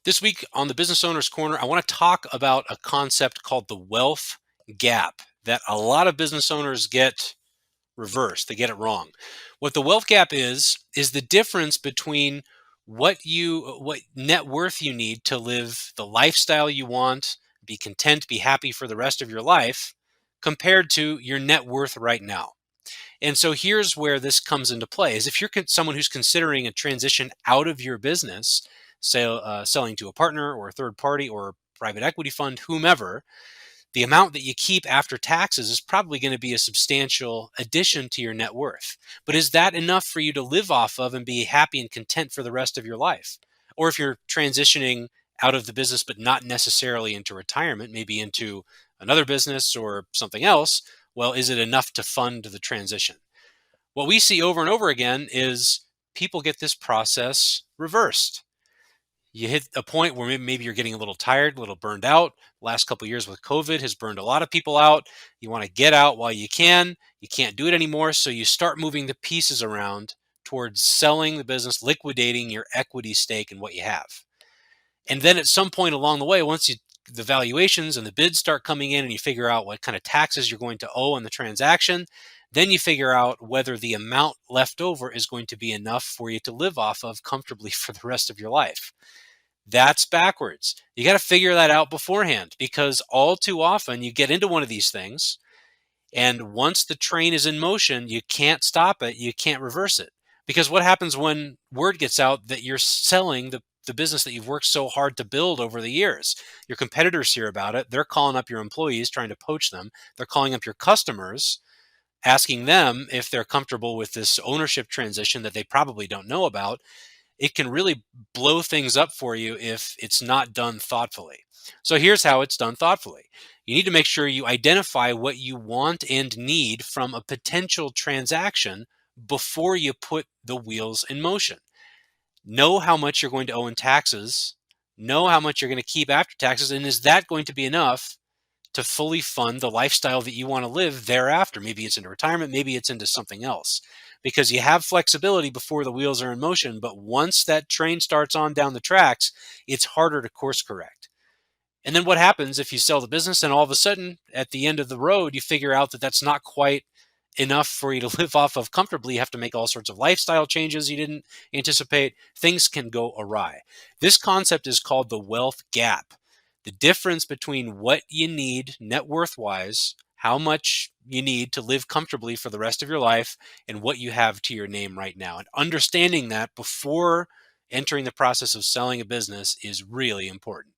This week on the Business Owners Corner, I want to talk about a concept called the wealth gap that a lot of business owners get reversed. They get it wrong. What the wealth gap is the difference between what net worth you need to live the lifestyle you want, be content, be happy for the rest of your life, compared to your net worth right now. And so here's where this comes into play is if you're someone who's considering a transition out of your business, say selling to a partner or a third party or a private equity fund, whomever, the amount that you keep after taxes is probably going to be a substantial addition to your net worth. But is that enough for you to live off of and be happy and content for the rest of your life? Or if you're transitioning out of the business, but not necessarily into retirement, maybe into another business or something else, well, is it enough to fund the transition? What we see over and over again is people get this process reversed. You hit a point where maybe you're getting a little tired, a little burned out. Last couple of years with COVID has burned a lot of people out. You want to get out while you can. You can't do it anymore. So you start moving the pieces around towards selling the business, liquidating your equity stake in what you have. And then at some point along the way, the valuations and the bids start coming in and you figure out what kind of taxes you're going to owe on the transaction, then you figure out whether the amount left over is going to be enough for you to live off of comfortably for the rest of your life. That's backwards. You got to figure that out beforehand because all too often you get into one of these things and once the train is in motion, you can't stop it. You can't reverse it. Because what happens when word gets out that you're selling the business that you've worked so hard to build over the years? Your competitors hear about it. They're calling up your employees, trying to poach them. They're calling up your customers, asking them if they're comfortable with this ownership transition that they probably don't know about. It can really blow things up for you if it's not done thoughtfully. So here's how it's done thoughtfully. You need to make sure you identify what you want and need from a potential transaction before you put the wheels in motion. Know how much you're going to owe in taxes, know how much you're going to keep after taxes, and is that going to be enough to fully fund the lifestyle that you want to live thereafter? Maybe it's into retirement, maybe it's into something else. Because you have flexibility before the wheels are in motion, but once that train starts on down the tracks, it's harder to course correct. And then what happens if you sell the business and all of a sudden at the end of the road, you figure out that that's not quite enough for you to live off of comfortably. You have to make all sorts of lifestyle changes you didn't anticipate. Things can go awry. This concept is called the wealth gap. The difference between what you need net worth wise, how much you need to live comfortably for the rest of your life, and what you have to your name right now. And understanding that before entering the process of selling a business is really important.